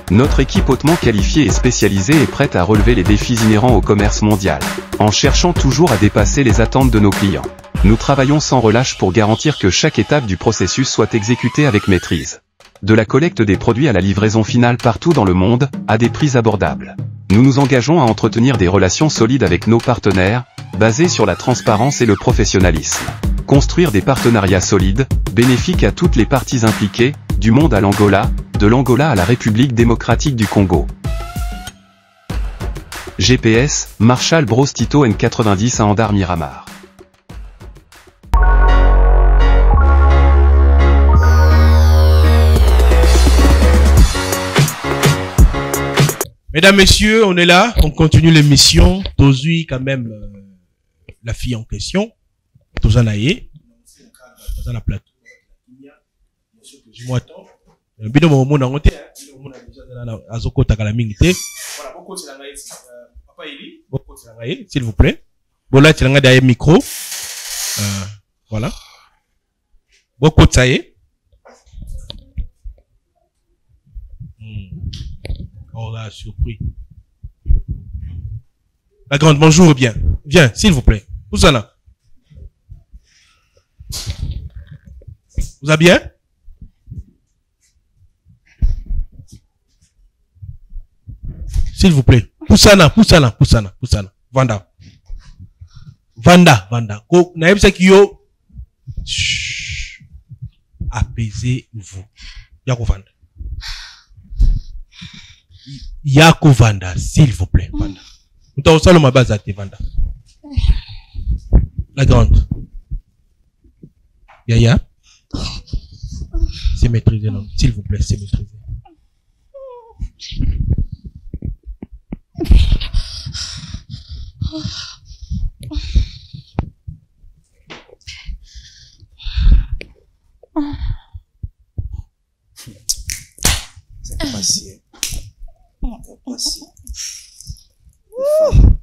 Notre équipe hautement qualifiée et spécialisée est prête à relever les défis inhérents au commerce mondial, en cherchant toujours à dépasser les attentes de nos clients. Nous travaillons sans relâche pour garantir que chaque étape du processus soit exécutée avec maîtrise. De la collecte des produits à la livraison finale partout dans le monde, à des prix abordables. Nous nous engageons à entretenir des relations solides avec nos partenaires, basées sur la transparence et le professionnalisme. Construire des partenariats solides, bénéfiques à toutes les parties impliquées, du monde à l'Angola, de l'Angola à la République démocratique du Congo. GPS, Marshall Bros Tito N90 à Andar Miramar. Mesdames, messieurs, on est là, on continue l'émission. Tozui, quand même, la fille en question. Tozanaye. Tozana plateau. Dis-moi tant. Bino momo na ngote, bino na déjà na azoko takala mingi te. Voilà, beaucoup de langaye, papa Eli, beaucoup de langaye, s'il vous plaît. Bola tu langaye derrière micro. Voilà. Beaucoup de ça y est. Oh là, surpris. La grande, bonjour, bien. Viens, s'il vous plaît. Où ça là? Vous allez bien? S'il vous plaît. Poussana. Vanda. Ko, na yebisa kiyo. Apaisez-vous. Yako Vanda. Yako Vanda, s'il vous plaît. Vanda. Nous t'avons salé ma base à te Vanda. La grande. Yaya. C'est maîtrisé, non. S'il vous plaît, c'est maîtrisé.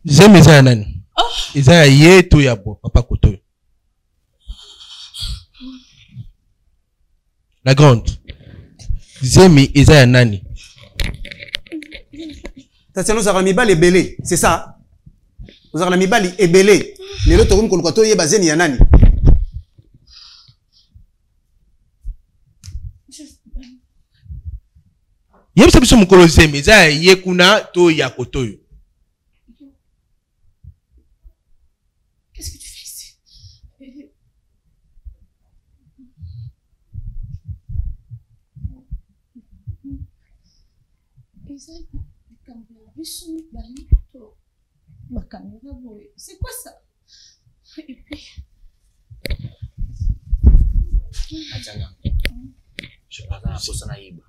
J'aime les anani. Ils ont yé tout yabo, papa koto. La grande. Zemi Isaiah Nani. Nous avons mis les belés, c'est ça. Nous avons mis les belés. Mais l'autre room qu'on a basé ni Nani. Yebisa biso mukolo zembe za ye kuna to ya kotoyo. Qu'est-ce que tu fais ici? C'est quoi ça? Et puis... Atanga. Je parle à la poste na iba.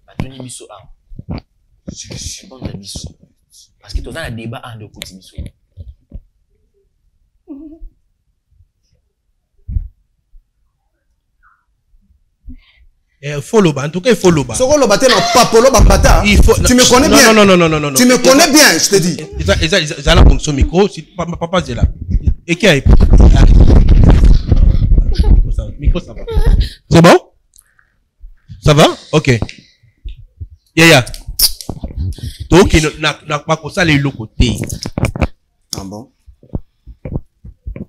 Batuni biso a. Je pense à biso. Parce que tu as un débat en deux côtés biso. Follow ba, en tout cas il faut le bas. Soko lo baté na papolo bambata. Tu me connais bien. Non. Tu me connais bien, je te dis. Ils ont la fonction micro, si papa est là. Et qui a micro ça va. C'est bon? Ça va? OK. Yaya. Donc n'a pas comme ça les côté. Ah bon?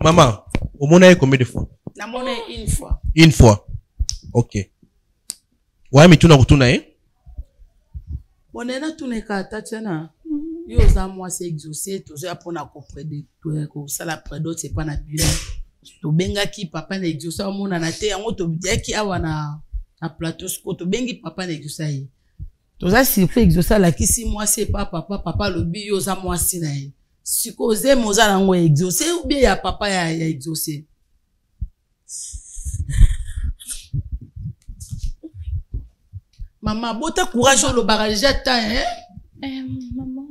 Maman, au moins a combien de fois? Na monnaie une fois. Une fois. OK. Ouais, mais tu n'as retourné, hein? On est là, tout n'est qu'à Tatiana. Yo, ça, moi, c'est exaucé. Tout ça, pour na comprendre. Tout ça, la prédote, c'est pas na bilan. To benga ki papa na exaucé. On a na te, on to bien ki awa na plateau. To bengi papa na exaucé. Tout ça, si fait exaucé, là, qui si moi, c'est pas papa, le bi, yo, ça, moi, si na. Si cause, moi, ça, on exaucé, ou bien ya papa, ya exaucé. Maman, beau courage le barrage hein? Maman.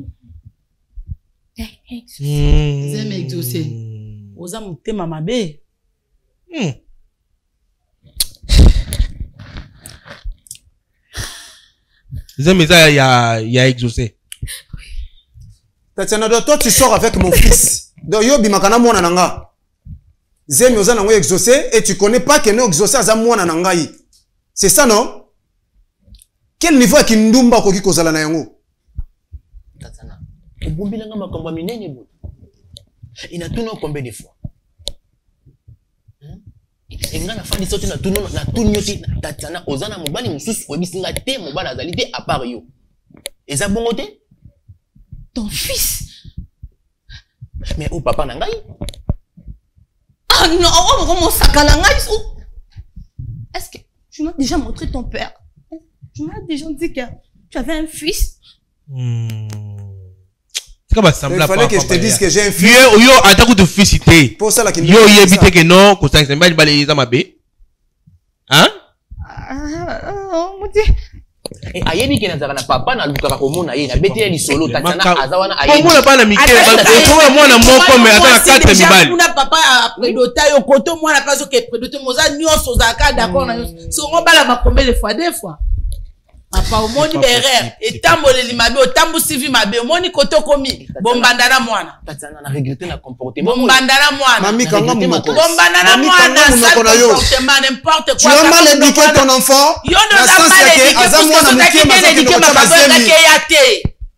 J'aime exaucer. Osa mouté maman bé. J'aime ça il y a exaucé. Tatiana, toi tu sors avec mon fils. Donc yo bimakana mwana nanga. J'aime osa nango exaucer et tu connais pas que no exaucer aza mwana nanga yi. C'est ça non? Quel niveau est Kindumba koki kozala na yango? Tatana. Ebumbilanga makambo minene bo. Ina tuno combien de fois? Enga na fandi sote na tuno na tunyoti Tatana ozana mobali mususu obisinga te mobali azali te à part yo. Eza bongo te? Ton fils? Mais au papa na ngai? Ah non, mon sakala ngai. Est-ce que tu m'as déjà montré ton père? Tu m'as déjà dit que tu avais un fils. C'est comme ça. Il fallait que je te dise que j'ai un fils. Yo, attends de fils. Pour ça, là, yo, y éviter que non, que ça ne soit pas les amabé. Hein? Oh mon Dieu. Et ayebi ke nazaka na papa na lukaka komona ye na bete li solo Tatiana azawana ayebi. Komona pa na mike ba mwana moko me ata 4 mibali. Kuna papa a prédota yo koto mwana paso ke prédoté moza nyonso zaka d'accord na yo. So on bala makombe des fois. Papa omoni berere etamboleli mabe otambu sivi mabe omoni koto komi bombandana mwana. Tatiana na regretter na comportement. Bombandana mwana. Mami kanga moko. Bombandana mwana ça comportement n'importe quoi. Tu as mal éduqué ton enfant. Yo no za mal éduqué.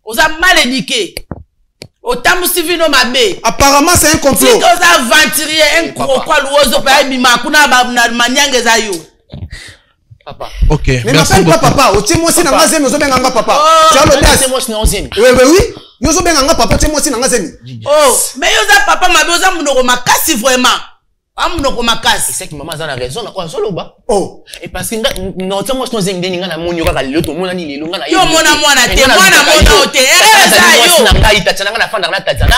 Oza mal éduqué. Otambu sivi no mabe. Apparemment c'est un complot. Si oza aventurier un crocodile luozo pa bima kuna ba manyanga za yo. Papa. OK. Mais m'appelle pas papa. Oti moi si nanga zemi ozo benganga papa. Tu as l'audace. C'est moi si nanga zemi. Oui. Yozo benganga papa, oti moi si nanga zemi. Oh, mais yoza papa mabe oza munoko makasi vraiment. Amunoko makasi. C'est que maman a la raison na kwa soloba. Oh. Et parce que non oti moi si nanga zemi nga na monyo kaka lelo to mona ni lelo nga na yo mona mwana te mona ote. Eza yo. Na ngai Tatiana nga na fanda na Tatiana.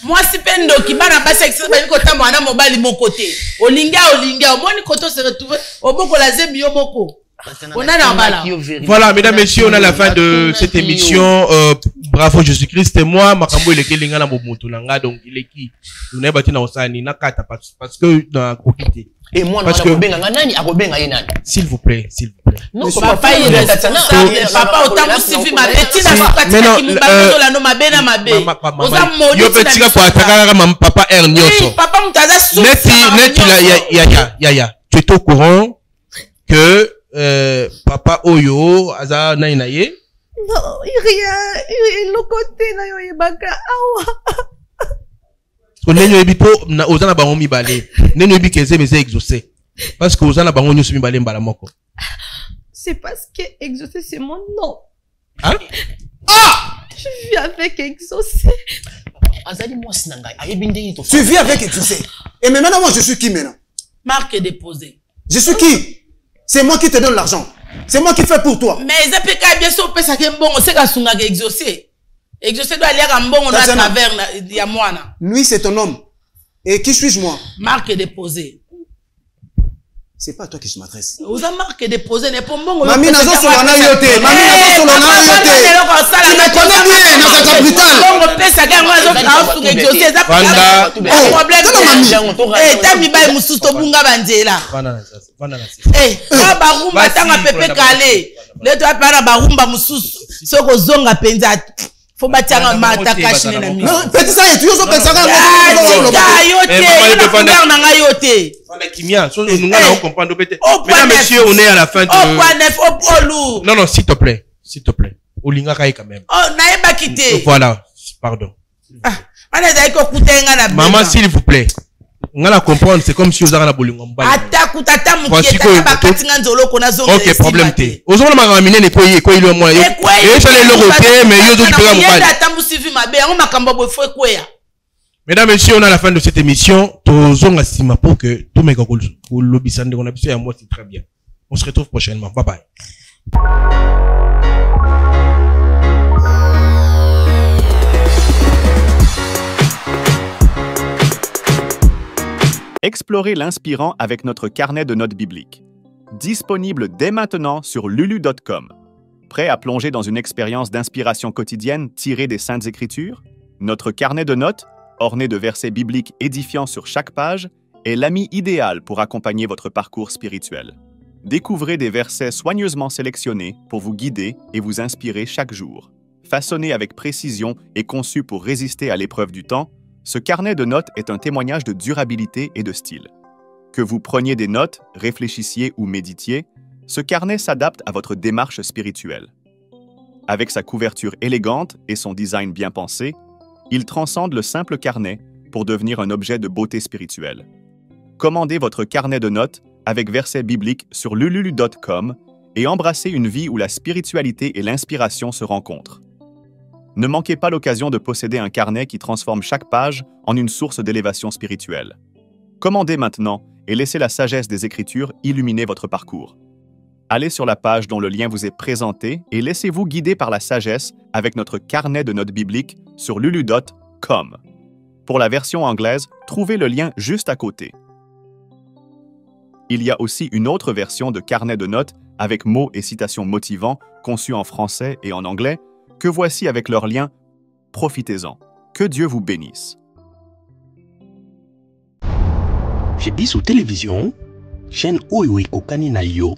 Moi si pendo ki bana basi exercice ba ko tambo na mobali moko te. Olinga omoni koto se retrouver oboko la zemi yo moko. On a la voilà, mesdames, messieurs, on a la fin de cette émission. Bravo Jésus-Christ et moi, Makambo il est kelinga na mobutu nanga donc il est qui nous n'avons pas na osani na kata parce que dans kokité. Et moi parce que benga nani akobenga ye nani. S'il vous plaît. Non, papa il est papa otambu sivi ma betina fakati ki mubando la no mabena mabe. Oza modi. Yo petit pour attaquer ma papa Ernioso. Papa mutaza sou. Ya. Tu es au courant que papa Oyo aza nainaye? Non, il le côté na yo yebaka awa. Nenyo ebi po na ozana bango mibale. Nenyo ebi keze meze exaucé. Parce que ozana bango nyoso mibale mbala moko. C'est parce que Exaucé, c'est mon nom. Hein? Je vis avec Exaucé. Tu vis avec Exaucé. Et mais maintenant, moi, je suis qui maintenant? Marque est déposée. Je suis qui? C'est moi qui te donne l'argent. C'est moi qui fais pour toi. Mais ça peut bien sûr que ça bon, c'est qu'à Exaucé. Exaucé doit aller à un bon on a travers ya moana. Lui, c'est ton homme. Et qui suis-je moi? Marque est déposée. C'est pas à toi que je m'adresse. Vous avez marqué déposé n'est pas bon. Mamie nazo solana yote. Mamie nazo solana yote. Tu me connais bien dans ta capitale. On peut ça quand moi sur Exaucé ça pas problème. Eh tami ba mususu to bunga banzela. Eh barumba tanga pepe kale. Le to apara barumba mususu. Soko zonga penza. Faut bâtir mata kashine na mi. Non, petit ça et tu yoso pensa ka. Mesdames, messieurs, on est à la fin de... Non, non, s'il te plaît. S'il te plaît. Olinga kai quand même. Oh, naeba quitté. Voilà. Pardon. Maman, s'il vous plaît. On va la comprendre, c'est comme si vous avez la bolingo. Ok, problème t. Aux hommes m'a ramené les quoi il est moi. Et j'allais le roter, mais yo doit Mesdames, messieurs, on est à la fin de cette émission. Tozonga sima pour que tout mes gars lobisande on a besoin à moi c'est très bien. On se retrouve prochainement. Bye bye. Explorez l'inspirant avec notre carnet de notes bibliques. Disponible dès maintenant sur lulu.com. Prêt à plonger dans une expérience d'inspiration quotidienne tirée des Saintes Écritures? Notre carnet de notes, orné de versets bibliques édifiants sur chaque page, est l'ami idéal pour accompagner votre parcours spirituel. Découvrez des versets soigneusement sélectionnés pour vous guider et vous inspirer chaque jour. Façonné avec précision et conçu pour résister à l'épreuve du temps, ce carnet de notes est un témoignage de durabilité et de style. Que vous preniez des notes, réfléchissiez ou méditiez, ce carnet s'adapte à votre démarche spirituelle. Avec sa couverture élégante et son design bien pensé, il transcende le simple carnet pour devenir un objet de beauté spirituelle. Commandez votre carnet de notes avec versets bibliques sur lululu.com et embrassez une vie où la spiritualité et l'inspiration se rencontrent. Ne manquez pas l'occasion de posséder un carnet qui transforme chaque page en une source d'élévation spirituelle. Commandez maintenant et laissez la sagesse des Écritures illuminer votre parcours. Allez sur la page dont le lien vous est présenté et laissez-vous guider par la sagesse avec notre carnet de notes bibliques sur lulu.com. Pour la version anglaise, trouvez le lien juste à côté. Il y a aussi une autre version de carnet de notes avec mots et citations motivants conçus en français et en anglais que voici avec leur lien. Profitez-en. Que Dieu vous bénisse. J'ai dit sur télévision, chaîne Oyo Kokani na yo.